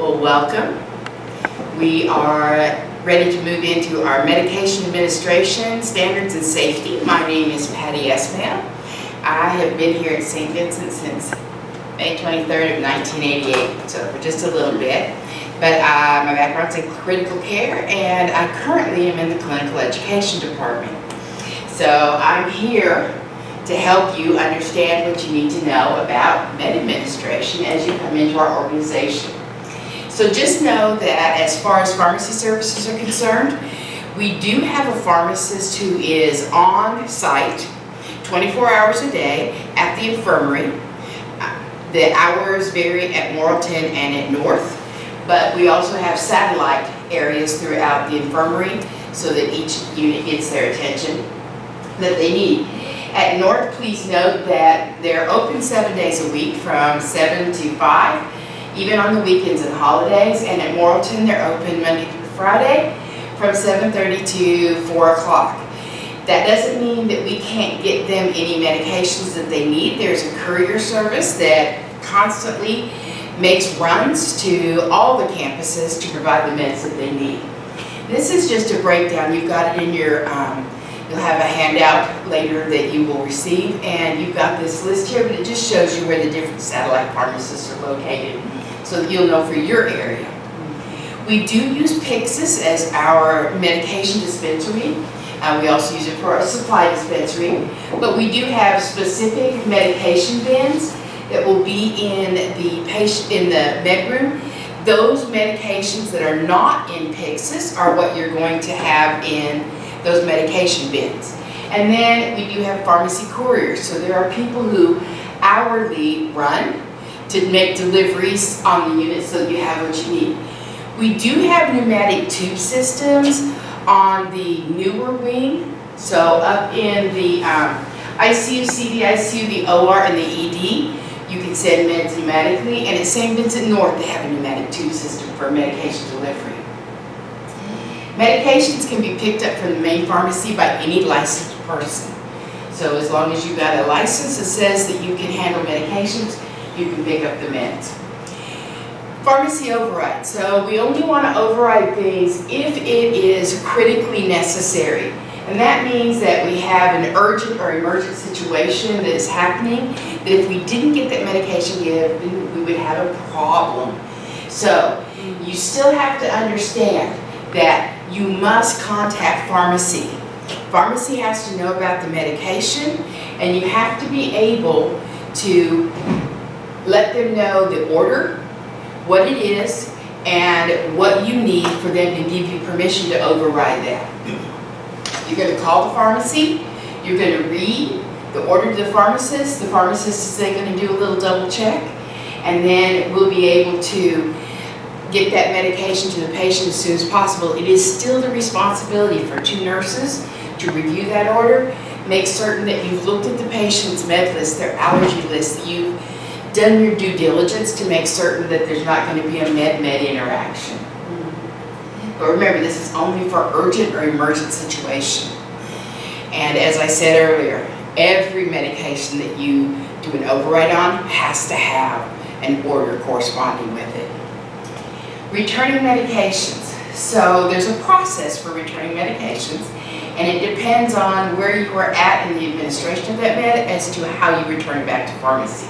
Well, welcome. We are ready to move into our medication administration, standards, and safety. My name is Patty Esmail. I have been here at St. Vincent since May 23rd of 1988, so for just a little bit. But my background's in critical care, and I currently am in the clinical education department. So I'm here to help you understand what you need to know about med administration as you come into our organization. So just know that as far as pharmacy services are concerned, we do have a pharmacist who is on site 24 hours a day at the infirmary. The hours vary at Morrilton and at North, but we also have satellite areas throughout the infirmary so that each unit gets their attention that they need. At North, please note that they're open 7 days a week from 7 to 5. Even on the weekends and holidays, and at Morrilton they're open Monday through Friday from 7:30 to 4 o'clock. That doesn't mean that we can't get them any medications that they need. There's a courier service that constantly makes runs to all the campuses to provide the meds that they need. This is just a breakdown. You've got it in your, you'll have a handout later that you will receive, and you've got this list here, but it just shows you where the different satellite pharmacists are located, so that you'll know for your area. We do use Pyxis as our medication dispensary. We also use it for our supply dispensary, but we do have specific medication bins that will be in the med room. Those medications that are not in Pyxis are what you're going to have in those medication bins. And then we do have pharmacy couriers, so there are people who hourly run to make deliveries on the unit so that you have what you need. We do have pneumatic tube systems on the newer wing, so up in the ICU, CDICU, the OR, and the ED, you can send meds pneumatically, and at St. Vincent North they have a pneumatic tube system for medication delivery. Medications can be picked up from the main pharmacy by any licensed person. So as long as you've got a license that says that you can handle medications, you can pick up the meds. Pharmacy override. So we only want to override things if it is critically necessary. And that means that we have an urgent or emergent situation that is happening, that if we didn't get that medication given, we would have a problem. So you still have to understand that you must contact pharmacy. Pharmacy has to know about the medication, and you have to be able to let them know the order, what it is, and what you need for them to give you permission to override that. You're going to call the pharmacy, you're going to read the order to the pharmacist is then going to do a little double check, and then we'll be able to get that medication to the patient as soon as possible. It is still the responsibility for 2 nurses to review that order, make certain that you've looked at the patient's med list, their allergy list, that you've done your due diligence to make certain that there's not going to be a med-med interaction. But remember, this is only for urgent or emergent situation. And as I said earlier, every medication that you do an override on has to have an order corresponding with it. Returning medications. So there's a process for returning medications, and it depends on where you are at in the administration of that med as to how you return it back to pharmacy.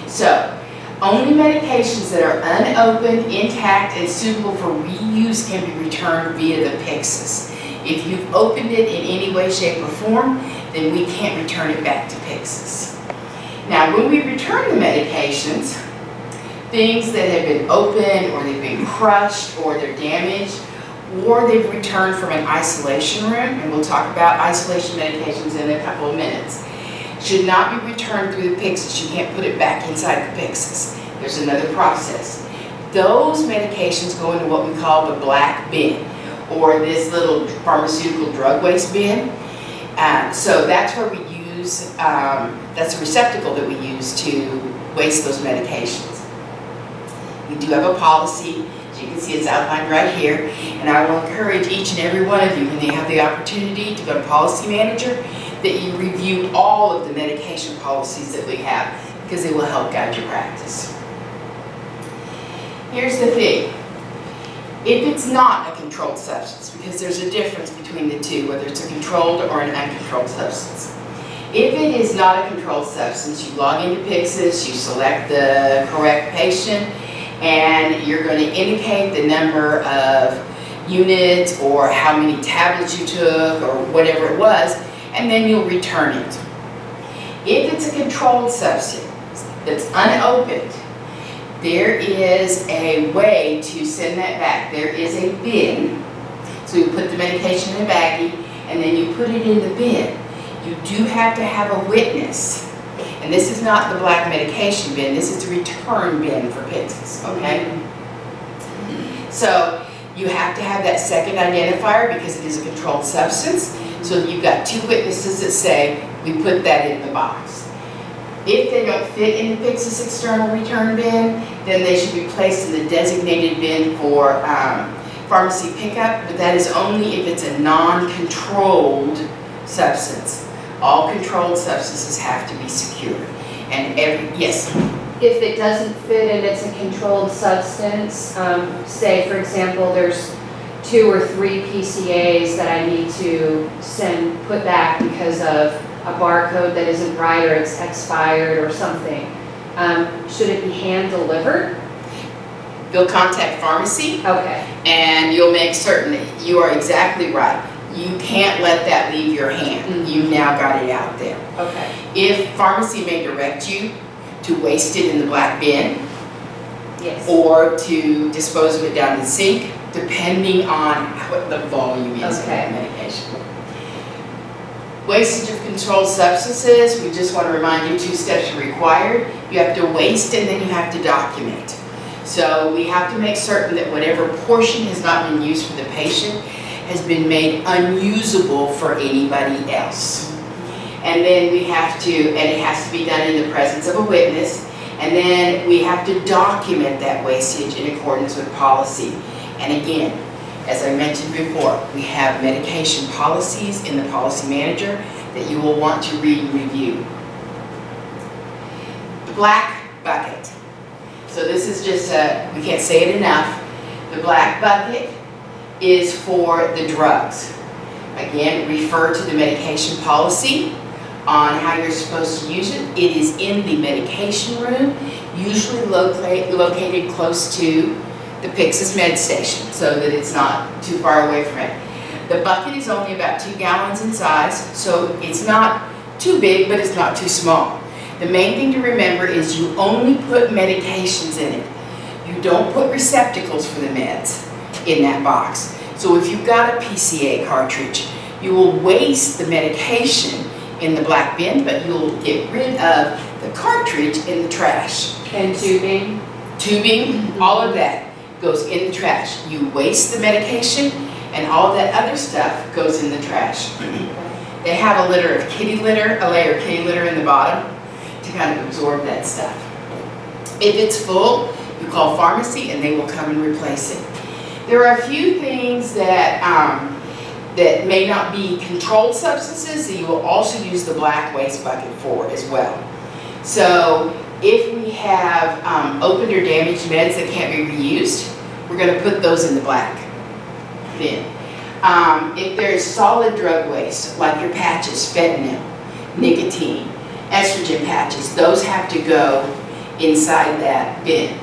So only medications that are unopened, intact, and suitable for reuse can be returned via the Pyxis. If you've opened it in any way, shape, or form, then we can't return it back to Pyxis. Now, when we return the medications, things that have been opened, or they've been crushed, or they're damaged, or they've returned from an isolation room, and we'll talk about isolation medications in a couple of minutes, should not be returned through the Pyxis. You can't put it back inside the Pyxis. There's another process. Those medications go into what we call the black bin, or this little pharmaceutical drug waste bin. So that's where we use, that's a receptacle that we use to waste those medications. We do have a policy, as you can see it's outlined right here, and I will encourage each and every one of you, when you have the opportunity to go to Policy Manager, that you review all of the medication policies that we have, because they will help guide your practice. Here's the thing. If it's not a controlled substance, because there's a difference between the two, whether it's a controlled or an uncontrolled substance. If it is not a controlled substance, you log into Pyxis, you select the correct patient, and you're going to indicate the number of units or how many tablets you took or whatever it was, and then you'll return it. If it's a controlled substance that's unopened, there is a way to send that back. There is a bin. So you put the medication in a baggie and then you put it in the bin. You do have to have a witness. And this is not the black medication bin, this is the return bin for Pyxis, okay? So you have to have that second identifier because it is a controlled substance. So you've got two witnesses that say, we put that in the box. If they don't fit in the Pyxis external return bin, then they should be placed in the designated bin for pharmacy pickup, but that is only if it's a non-controlled substance. All controlled substances have to be secured. And yes? If it doesn't fit and it's a controlled substance, say for example there's 2 or 3 PCAs that I need to put back because of a barcode that isn't right or it's expired or something, should it be hand delivered? You'll contact pharmacy. Okay. And you'll make certain that you are exactly right. You can't let that leave your hand. You've now got it out there. Okay. If pharmacy may direct you to waste it in the black bin, yes, or to dispose of it down the sink, depending on what the volume is of that medication. Wastage of controlled substances, we just want to remind you 2 steps are required. You have to waste and then you have to document. So we have to make certain that whatever portion has not been used for the patient has been made unusable for anybody else. And then we have to, and it has to be done in the presence of a witness, and then we have to document that wastage in accordance with policy. And again, as I mentioned before, we have medication policies in the policy manager that you will want to read and review. The black bucket. So this is just we can't say it enough. The black bucket is for the drugs. Again, refer to the medication policy on how you're supposed to use it. It is in the medication room, usually located close to the Pyxis med station so that it's not too far away from it. The bucket is only about 2 gallons in size, so it's not too big, but it's not too small. The main thing to remember is you only put medications in it. You don't put receptacles for the meds in that box. So if you've got a PCA cartridge, you will waste the medication in the black bin, but you'll get rid of the cartridge in the trash. And tubing? Tubing, all of that goes in the trash. You waste the medication and all that other stuff goes in the trash. They have a litter of kitty litter, a layer of kitty litter in the bottom to kind of absorb that stuff. If it's full, you call pharmacy and they will come and replace it. There are a few things that that may not be controlled substances that you will also use the black waste bucket for as well. So if we have opened or damaged meds that can't be reused, we're going to put those in the black bin. If there's solid drug waste, like your patches, fentanyl, nicotine, estrogen patches, those have to go inside that bin.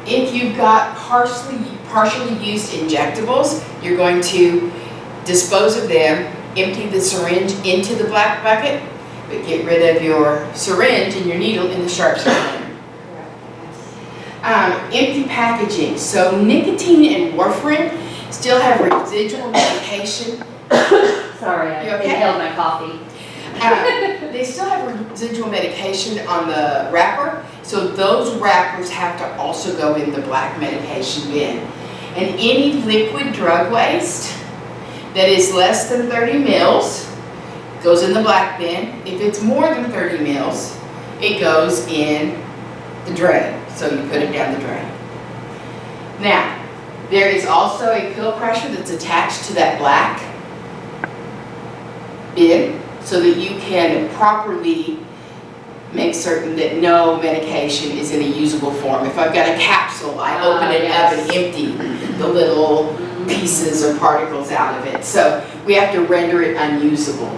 If you've got partially used injectables, you're going to dispose of them, empty the syringe into the black bucket, but get rid of your syringe and your needle in the sharp container. Empty packaging. So nicotine and warfarin still have residual medication. Sorry, I You okay? inhaled my coffee. They still have residual medication on the wrapper, so those wrappers have to also go in the black medication bin. And any liquid drug waste that is less than 30 mils goes in the black bin. If it's more than 30 mils, it goes in the drain. So you put it down the drain. Now, there is also a pill crusher that's attached to that black bin so that you can properly make certain that no medication is in a usable form. If I've got a capsule, I open it up and empty the little pieces or particles out of it. So we have to render it unusable.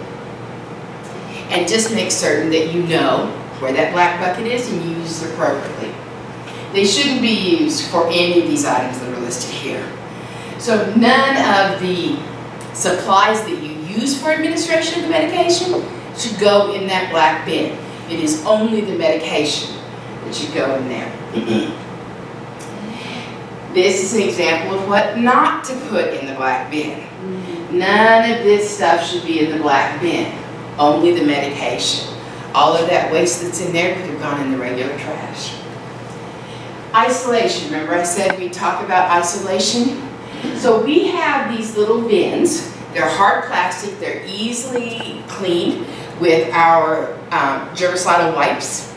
And just make certain that you know where that black bucket is and you use it appropriately. They shouldn't be used for any of these items that are listed here. So none of the supplies that you use for administration of the medication should go in that black bin. It is only the medication that should go in there. This is an example of what not to put in the black bin. None of this stuff should be in the black bin, only the medication. All of that waste that's in there could have gone in the regular trash. Isolation, remember I said we'd talk about isolation? So we have these little bins. They're hard plastic, they're easily cleaned with our germicidal wipes.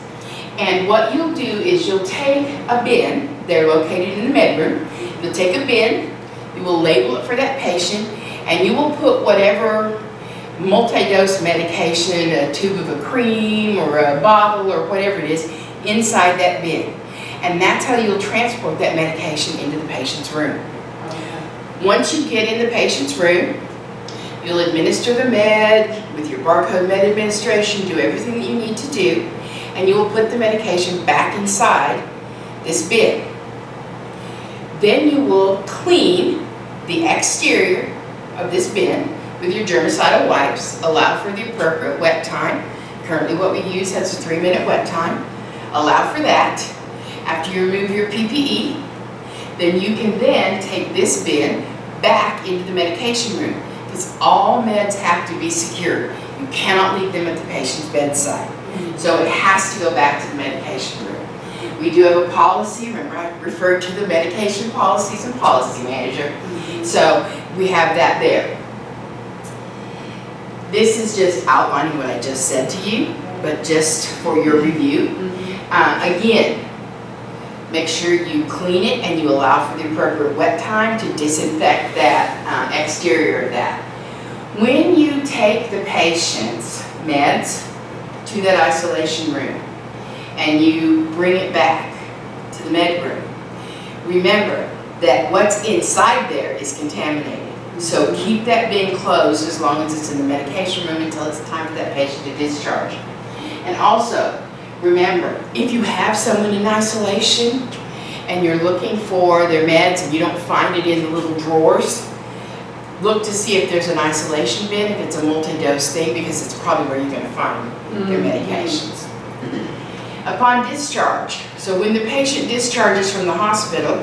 And what you'll do is you'll take a bin, they're located in the med room, you'll take a bin, you will label it for that patient, and you will put whatever multi-dose medication, a tube of a cream or a bottle or whatever it is, inside that bin. And that's how you'll transport that medication into the patient's room. Once you get in the patient's room, you'll administer the med with your barcode med administration, do everything that you need to do, and you will put the medication back inside this bin. Then you will clean the exterior of this bin with your germicidal wipes, allow for the appropriate wet time. Currently what we use has a 3-minute wet time. Allow for that. After you remove your PPE, then you can then take this bin back into the medication room, because all meds have to be secure. You cannot leave them at the patient's bedside. So it has to go back to the medication room. We do have a policy, remember I referred to the medication policies and policy manager. So we have that there. This is just outlining what I just said to you, but just for your review. Again, make sure you clean it and you allow for the appropriate wet time to disinfect that exterior of that. When you take the patient's meds to that isolation room and you bring it back to the med room, remember that what's inside there is contaminated. So keep that bin closed as long as it's in the medication room until it's time for that patient to discharge. And also, remember, if you have someone in isolation and you're looking for their meds and you don't find it in the little drawers, look to see if there's an isolation bin, if it's a multi-dose thing, because it's probably where you're going to find their medications. Upon discharge, so when the patient discharges from the hospital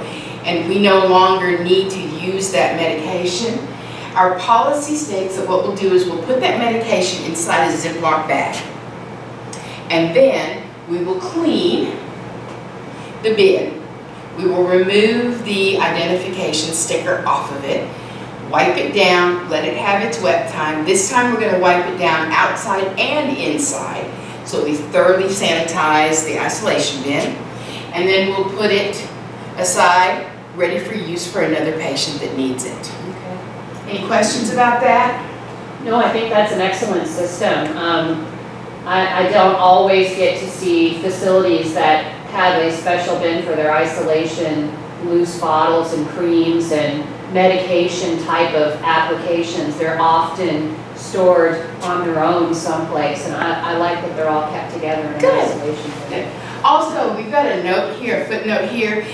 and we no longer need to use that medication, our policy states that what we'll do is we'll put that medication inside a Ziploc bag. And then we will clean the bin. We will remove the identification sticker off of it, wipe it down, let it have its wet time. This time we're going to wipe it down outside and inside, so we thoroughly sanitize the isolation bin. And then we'll put it aside, ready for use for another patient that needs it. Okay. Any questions about that? No, I think that's an excellent system. I don't always get to see facilities that have a special bin for their isolation, loose bottles and creams and medication type of applications. They're often stored on their own someplace, and I like that they're all kept together in an isolation bin. Also, we've got a note here, a footnote here.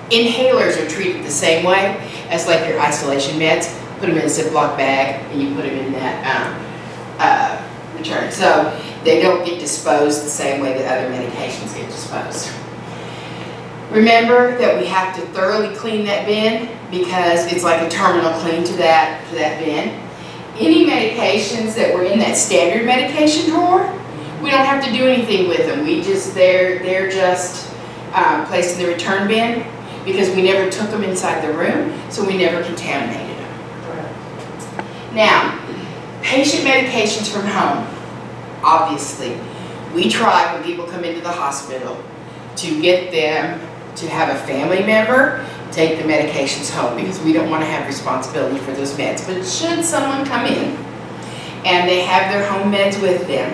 Inhalers are treated the same way as like your isolation meds. Put them in a Ziploc bag and you put them in that return. So they don't get disposed the same way that other medications get disposed. Remember that we have to thoroughly clean that bin because it's like a terminal clean to that bin. Any medications that were in that standard medication drawer, we don't have to do anything with them. They're just placed in the return bin because we never took them inside the room, so we never contaminated them. Now, patient medications from home. Obviously, we try when people come into the hospital to get them to have a family member take the medications home because we don't want to have responsibility for those meds. But should someone come in and they have their home meds with them,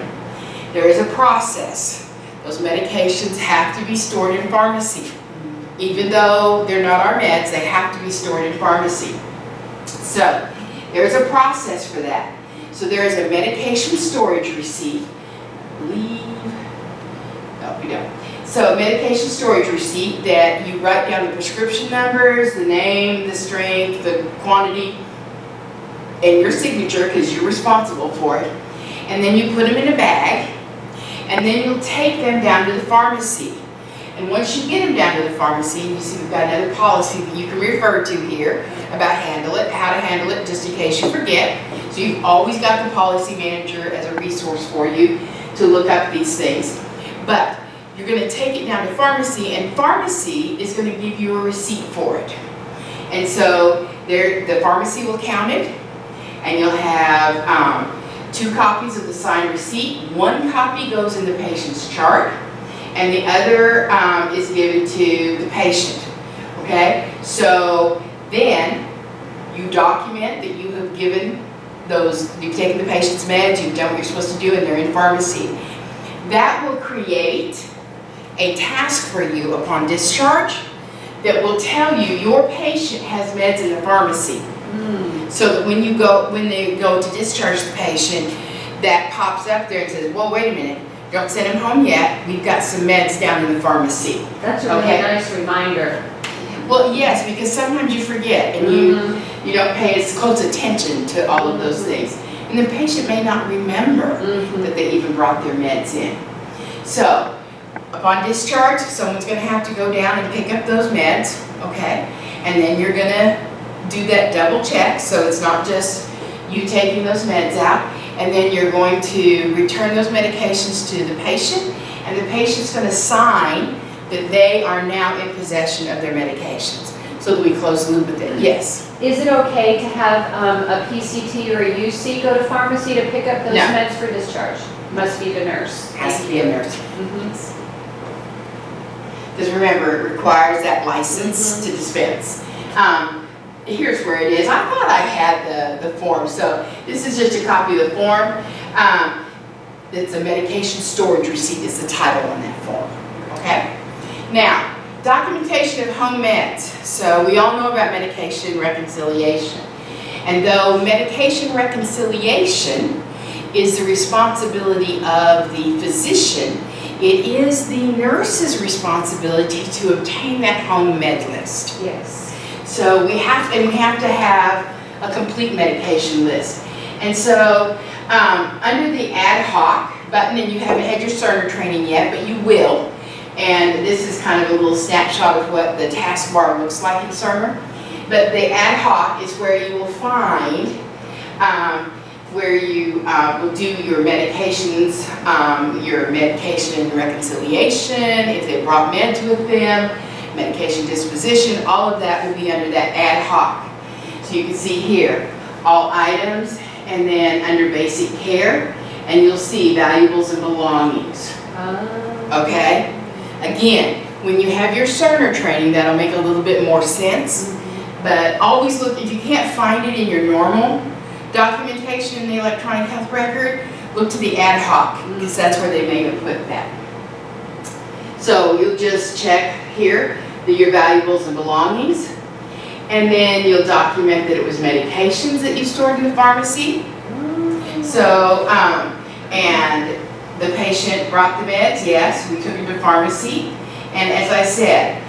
there is a process. those medications have to be stored in pharmacy. Even though they're not our meds, they have to be stored in pharmacy. So there's a process for that. So there is a medication storage receipt. I believe, no, we don't. So a medication storage receipt that you write down the prescription numbers, the name, the strength, the quantity, and your signature because you're responsible for it. And then you put them in a bag, and then you'll take them down to the pharmacy. And once you get them down to the pharmacy, you see we've got another policy that you can refer to here about how to handle it, just in case you forget. So you've always got the policy manager as a resource for you to look up these things. But you're going to take it down to pharmacy, and pharmacy is going to give you a receipt for it. And so the pharmacy will count it, and you'll have 2 copies of the signed receipt. 1 copy goes in the patient's chart, and the other is given to the patient. Okay? So then you document that you have given those, you've taken the patient's meds, you've done what you're supposed to do, and they're in pharmacy. That will create a task for you upon discharge that will tell you your patient has meds in the pharmacy. So that when they go to discharge the patient, that pops up there and says, well, wait a minute, don't send him home yet. We've got some meds down in the pharmacy. That's a really nice reminder. Well, yes, because sometimes you forget and you don't pay as close attention to all of those things. And the patient may not remember that they even brought their meds in. So, upon discharge, someone's going to have to go down and pick up those meds, okay? And then you're going to do that double check, so it's not just you taking those meds out. And then you're going to return those medications to the patient, and the patient's going to sign that they are now in possession of their medications. So that we close the loop with it. Yes? Is it okay to have a PCT or a UC go to pharmacy to pick up those meds for discharge? Must be the nurse. Has to be a nurse. Because remember, it requires that license to dispense. Here's where it is. I thought I had the form, so this is just a copy of the form. It's a medication storage receipt is the title on that form. Okay? Now, documentation of home meds. So we all know about medication reconciliation. And though medication reconciliation is the responsibility of the physician, it is the nurse's responsibility to obtain that home med list. Yes. So we have to have a complete medication list. And so under the ad hoc button, and you haven't had your Cerner training yet, but you will. And this is kind of a little snapshot of what the taskbar looks like in Cerner. But the ad hoc is where you will find where you will do your medications, your medication reconciliation, if they brought meds with them, medication disposition, all of that will be under that ad hoc. So you can see here, all items, and then under basic care, and you'll see valuables and belongings. Okay? Again, when you have your Cerner training, that'll make a little bit more sense. But always look, if you can't find it in your normal documentation in the electronic health record, look to the ad hoc, because that's where they may have put that. So you'll just check here your valuables and belongings, and then you'll document that it was medications that you stored in the pharmacy. So, and the patient brought the meds, yes, we took them to pharmacy. And as I said,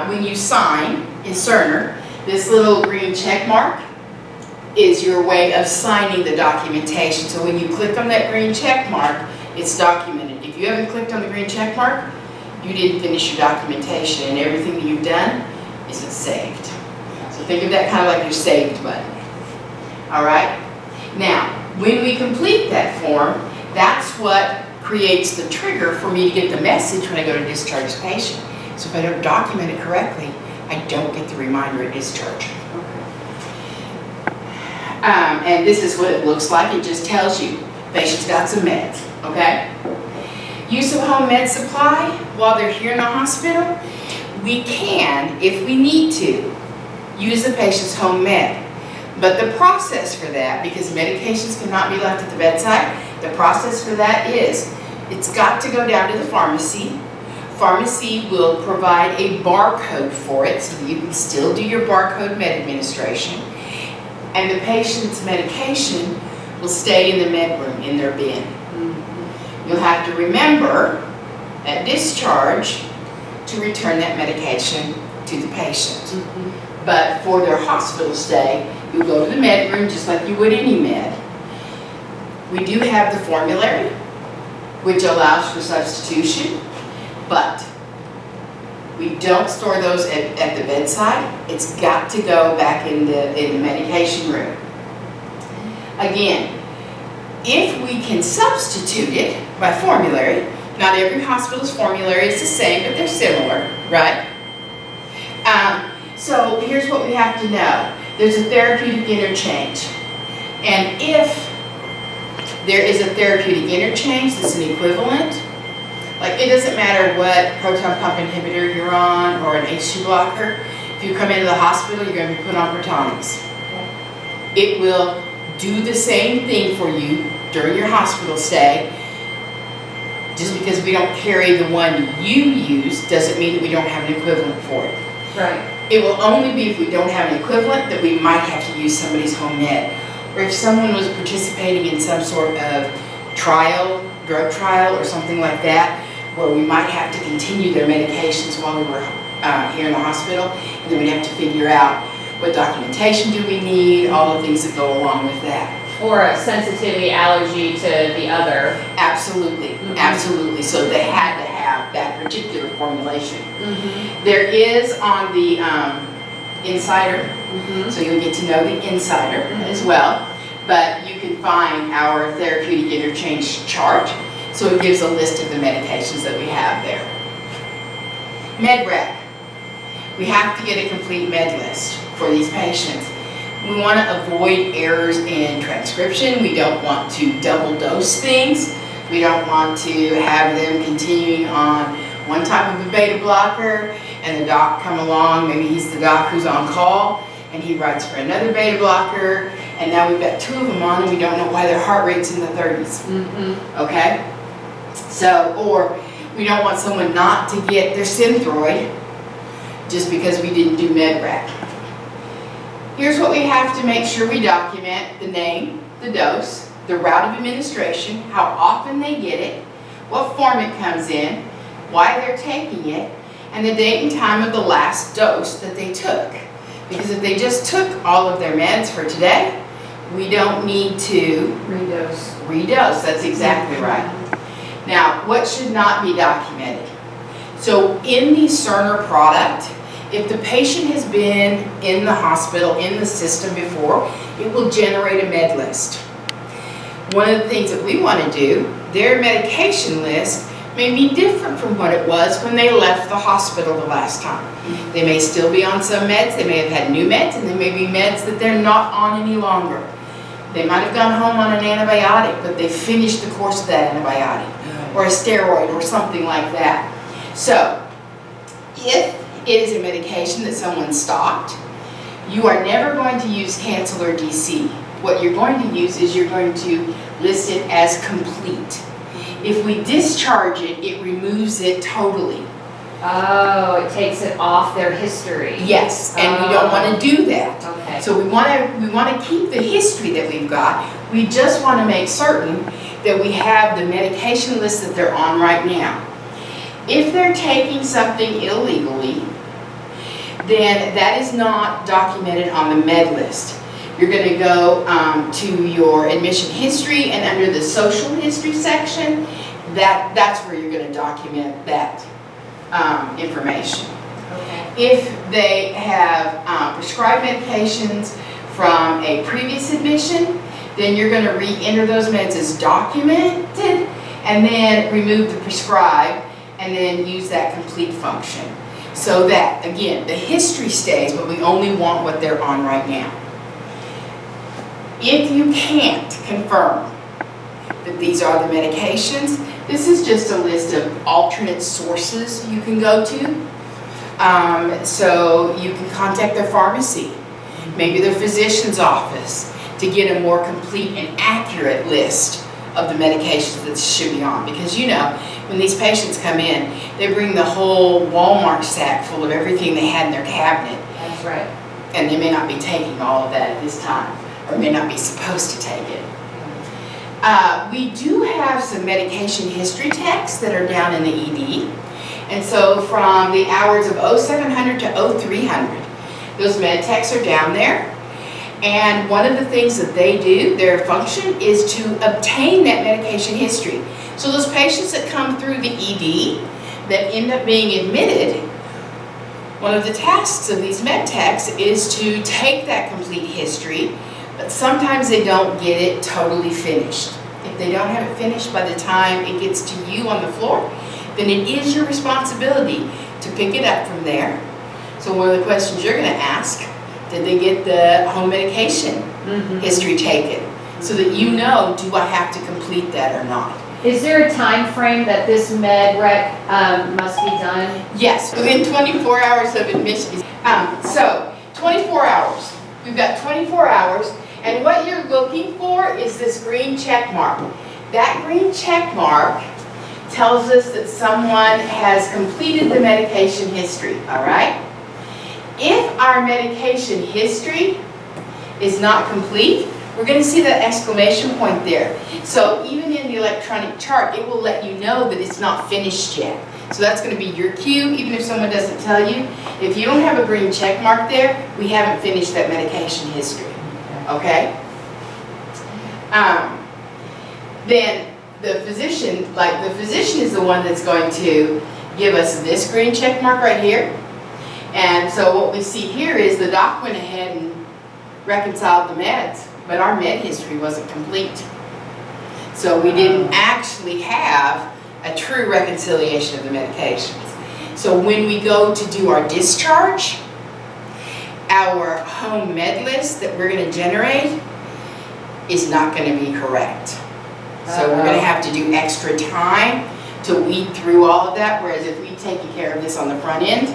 when you sign in Cerner, this little green check mark is your way of signing the documentation. So when you click on that green check mark, it's documented. If you haven't clicked on the green check mark, you didn't finish your documentation, and everything that you've done isn't saved. So think of that kind of like your saved button. All right? Now, when we complete that form, that's what creates the trigger for me to get the message when I go to discharge the patient. So if I don't document it correctly, I don't get the reminder at discharge. And this is what it looks like. It just tells you, patient's got some meds, okay? Use of home med supply while they're here in the hospital. We can, if we need to, use the patient's home med. But the process for that, because medications cannot be left at the bedside, the process for that is it's got to go down to the pharmacy. Pharmacy will provide a barcode for it so that you can still do your barcode med administration. And the patient's medication will stay in the med room, in their bin. You'll have to remember at discharge to return that medication to the patient. But for their hospital stay, you'll go to the med room just like you would any med. We do have the formulary, which allows for substitution, but we don't store those at the bedside. It's got to go back in the medication room. Again, if we can substitute it by formulary, not every hospital's formulary is the same, but they're similar, right? So here's what we have to know. There's a therapeutic interchange. And if there is a therapeutic interchange that's an equivalent, like it doesn't matter what proton pump inhibitor you're on or an H2 blocker, if you come into the hospital, you're going to be put on protonics. It will do the same thing for you during your hospital stay. Just because we don't carry the one you use doesn't mean that we don't have an equivalent for it. Right. It will only be if we don't have an equivalent that we might have to use somebody's home med. Or if someone was participating in some sort of trial, drug trial or something like that, where we might have to continue their medications while we were here in the hospital, and then we'd have to figure out what documentation do we need, all the things that go along with that. Or a sensitivity, allergy to the other. Absolutely, absolutely. So they had to have that particular formulation. Mm-hmm. There is on the insider, so you'll get to know the insider as well, but you can find our therapeutic interchange chart, so it gives a list of the medications that we have there. Med rec. We have to get a complete med list for these patients. We want to avoid errors in transcription. We don't want to double dose things. We don't want to have them continuing on one type of a beta blocker and the doc come along, maybe he's the doc who's on call, and he writes for another beta blocker, and now we've got two of them on and we don't know why their heart rate's in the 30s. Okay? So, or we don't want someone not to get their Synthroid just because we didn't do med rec. Here's what we have to make sure we document: the name, the dose, the route of administration, how often they get it, what form it comes in, why they're taking it, and the date and time of the last dose that they took. Because if they just took all of their meds for today, we don't need to redose. That's exactly right. Now, what should not be documented? So in the Cerner product, if the patient has been in the hospital, in the system before, it will generate a med list. One of the things that we want to do, their medication list may be different from what it was when they left the hospital the last time. They may still be on some meds, they may have had new meds, and they may be meds that they're not on any longer. They might have gone home on an antibiotic, but they finished the course of that antibiotic, or a steroid, or something like that. So, if it is a medication that someone stopped, you are never going to use cancel or DC. What you're going to use is you're going to list it as complete. If we discharge it, it removes it totally. Oh, it takes it off their history. Yes, and we don't want to do that. Okay. So we want to keep the history that we've got. We just want to make certain that we have the medication list that they're on right now. If they're taking something illegally, then that is not documented on the med list. You're going to go to your admission history, and under the social history section, that's where you're going to document that information. Okay. If they have prescribed medications from a previous admission, then you're going to re-enter those meds as documented, and then remove the prescribed, and then use that complete function. So that, again, the history stays, but we only want what they're on right now. If you can't confirm that these are the medications, this is just a list of alternate sources you can go to. So you can contact their pharmacy, maybe their physician's office, to get a more complete and accurate list of the medications that should be on. Because you know, when these patients come in, they bring the whole Walmart sack full of everything they had in their cabinet. That's right. And they may not be taking all of that at this time, or may not be supposed to take it. We do have some medication history texts that are down in the ED. And so from the hours of 0700 to 0300, those med texts are down there. And one of the things that they do, their function, is to obtain that medication history. So those patients that come through the ED that end up being admitted, one of the tasks of these med techs is to take that complete history, but sometimes they don't get it totally finished. If they don't have it finished by the time it gets to you on the floor, then it is your responsibility to pick it up from there. So one of the questions you're going to ask, did they get the home medication history taken? So that you know, do I have to complete that or not? Is there a time frame that this med rec must be done? Yes, within 24 hours of admission. So 24 hours. We've got 24 hours, and what you're looking for is this green check mark. That green check mark tells us that someone has completed the medication history, all right? If our medication history is not complete, we're going to see that exclamation point there. So even in the electronic chart, it will let you know that it's not finished yet. So that's going to be your cue, even if someone doesn't tell you. If you don't have a green check mark there, we haven't finished that medication history, okay? Then the physician is the one that's going to give us this green check mark right here. And so what we see here is the doc went ahead and reconciled the meds, but our med history wasn't complete. So we didn't actually have a true reconciliation of the medications. So when we go to do our discharge, our home med list that we're going to generate is not going to be correct. So we're going to have to do extra time to weed through all of that, whereas if we'd taken care of this on the front end,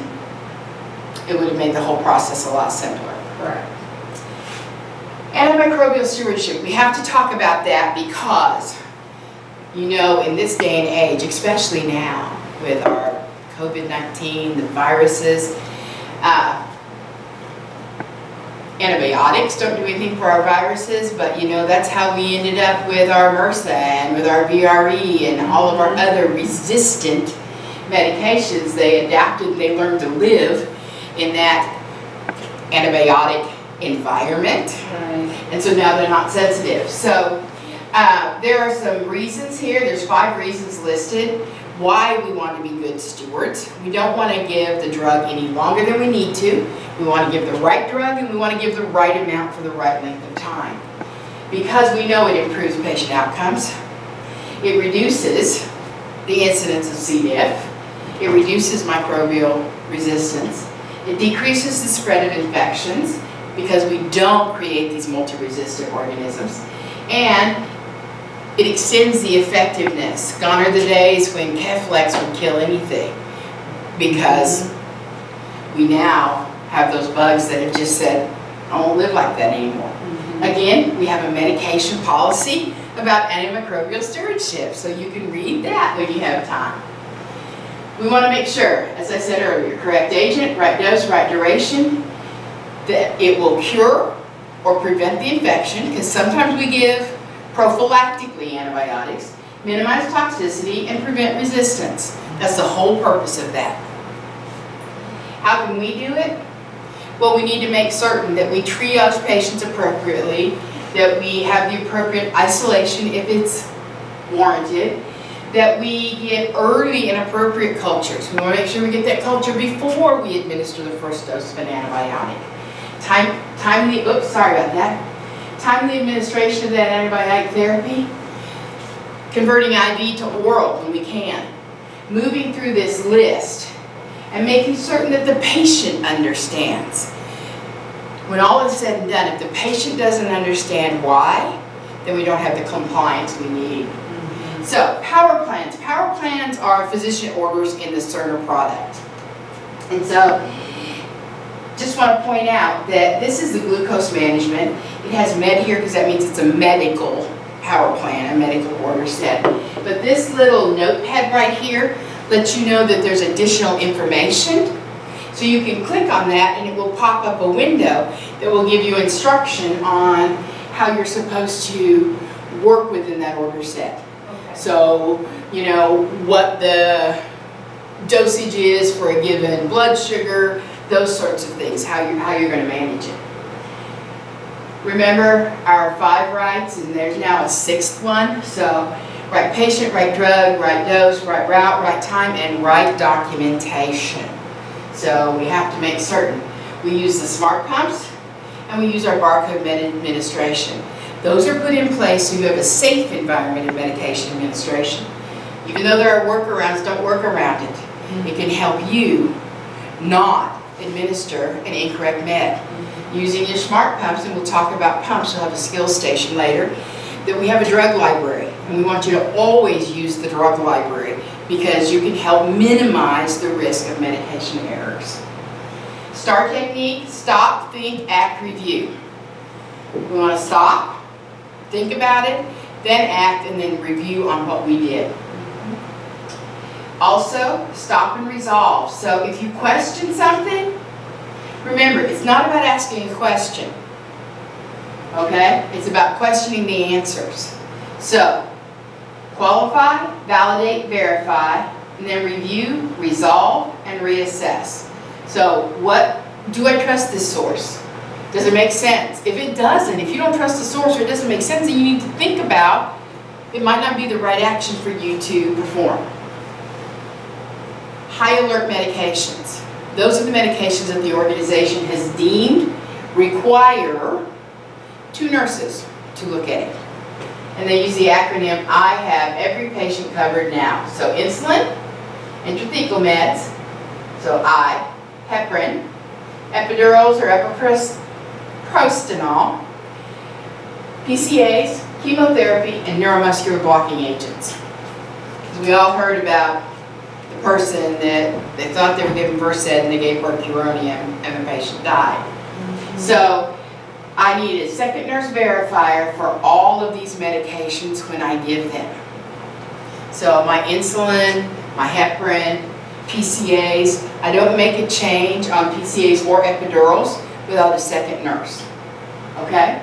it would have made the whole process a lot simpler. Correct. Antimicrobial stewardship, we have to talk about that because, you know, in this day and age, especially now with our COVID-19, the viruses, antibiotics don't do anything for our viruses, but you know, that's how we ended up with our MRSA and with our VRE and all of our other resistant medications. They adapted and they learned to live in that antibiotic environment. Right. And so now they're not sensitive. So there are some reasons here. There's 5 reasons listed why we want to be good stewards. We don't want to give the drug any longer than we need to. We want to give the right drug, and we want to give the right amount for the right length of time. Because we know it improves patient outcomes. It reduces the incidence of C. diff. It reduces microbial resistance. It decreases the spread of infections because we don't create these multi-resistant organisms. And it extends the effectiveness. Gone are the days when Keflex would kill anything, because we now have those bugs that have just said, I won't live like that anymore. Again, we have a medication policy about antimicrobial stewardship, so you can read that when you have time. We want to make sure, as I said earlier, correct agent, right dose, right duration, that it will cure or prevent the infection, because sometimes we give prophylactically antibiotics, minimize toxicity, and prevent resistance. That's the whole purpose of that. How can we do it? Well, we need to make certain that we triage patients appropriately, that we have the appropriate isolation if it's warranted, that we get early and appropriate cultures. We want to make sure we get that culture before we administer the first dose of an antibiotic. Timely administration of that antibiotic therapy, converting IV to oral when we can, moving through this list, and making certain that the patient understands. When all is said and done, if the patient doesn't understand why, then we don't have the compliance we need. So, power plans. Power plans are physician orders in the Cerner product. And so, just want to point out that this is the glucose management. It has med here because that means it's a medical power plan, a medical order set. But this little notepad right here lets you know that there's additional information. So you can click on that and it will pop up a window that will give you instruction on how you're supposed to work within that order set. Okay. So, you know, what the dosage is for a given blood sugar, those sorts of things, how you're going to manage it. Remember our 5 rights, and there's now a 6th one. So, right patient, right drug, right dose, right route, right time, and right documentation. So we have to make certain. We use the smart pumps, and we use our barcode med administration. Those are put in place so you have a safe environment of medication administration. Even though there are workarounds, don't work around it. It can help you not administer an incorrect med. Using your smart pumps, and we'll talk about pumps, we'll have a skills station later, that we have a drug library. And we want you to always use the drug library because you can help minimize the risk of medication errors. STAR technique, stop, think, act, review. We want to stop, think about it, then act, and then review on what we did. Also, stop and resolve. So if you question something, remember, it's not about asking a question, okay? It's about questioning the answers. So, qualify, validate, verify, and then review, resolve, and reassess. So, do I trust this source? Does it make sense? If it doesn't, if you don't trust the source or it doesn't make sense, then you need to think about, it might not be the right action for you to perform. High alert medications. Those are the medications that the organization has deemed require 2 nurses to look at it. And they use the acronym, I have every patient covered now. So insulin, intrathecal meds, so I, heparin, epidurals or epoprostenol, PCAs, chemotherapy, and neuromuscular blocking agents. We all heard about the person that they thought they were giving Versed and they gave mercuronium and the patient died. So I need a second nurse verifier for all of these medications when I give them. So my insulin, my heparin, PCAs, I don't make a change on PCAs or epidurals without a second nurse. Okay?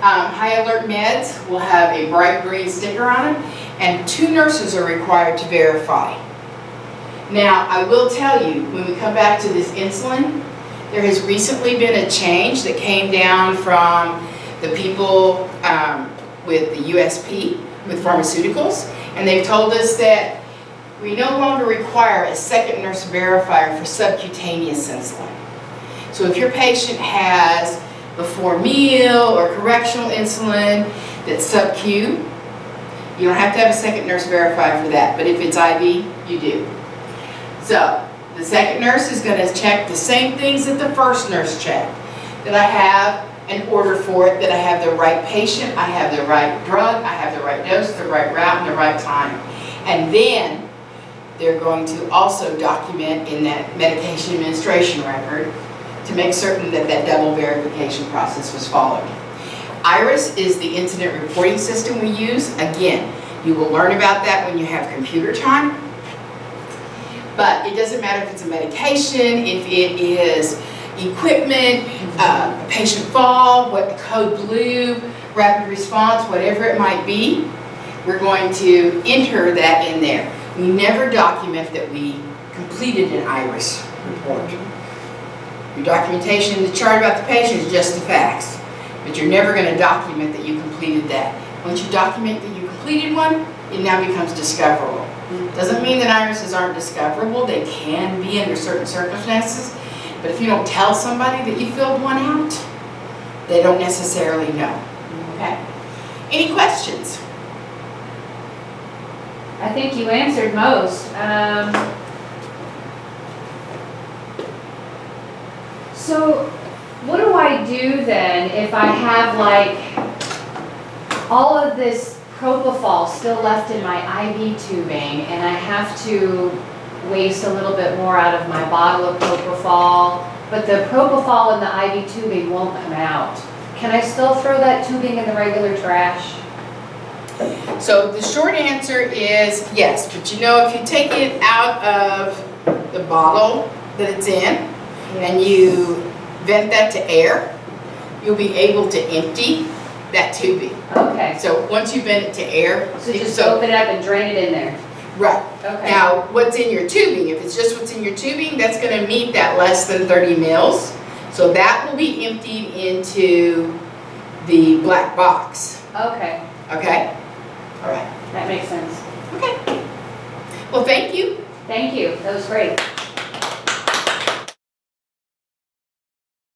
High alert meds will have a bright green sticker on them, and 2 nurses are required to verify. Now, I will tell you, when we come back to this insulin, there has recently been a change that came down from the people with the USP, with pharmaceuticals, and they've told us that we no longer require a second nurse verifier for subcutaneous insulin. So if your patient has before meal or correctional insulin that's sub-Q, you don't have to have a second nurse verifier for that, but if it's IV, you do. So, the second nurse is going to check the same things that the first nurse checked. That I have an order for it, that I have the right patient, I have the right drug, I have the right dose, the right route, and the right time. And then they're going to also document in that medication administration record to make certain that that double verification process was followed. IRIS is the incident reporting system we use. Again, you will learn about that when you have computer time. But it doesn't matter if it's a medication, if it is equipment, a patient fall, what code blue, rapid response, whatever it might be, we're going to enter that in there. We never document that we completed an IRIS report. Your documentation in the chart about the patient is just the facts, but you're never going to document that you completed that. Once you document that you completed one, it now becomes discoverable. Doesn't mean that irises aren't discoverable. They can be under certain circumstances, but if you don't tell somebody that you filled one out, they don't necessarily know. Okay? Any questions? I think you answered most. So what do I do then if I have like all of this propofol still left in my IV tubing and I have to waste a little bit more out of my bottle of propofol, but the propofol in the IV tubing won't come out? Can I still throw that tubing in the regular trash? So the short answer is yes, but you know, if you take it out of the bottle that it's in and you vent that to air, you'll be able to empty that tubing. Okay, So once you vent it to air, so just open it up and drain it in there. right. Okay. Now, what's in your tubing, if it's just what's in your tubing, that's gonna meet that less than 30 mils. So that will be emptied into the black box, Okay, okay? All right, that makes sense. okay. Well, thank you. Thank you, that was great.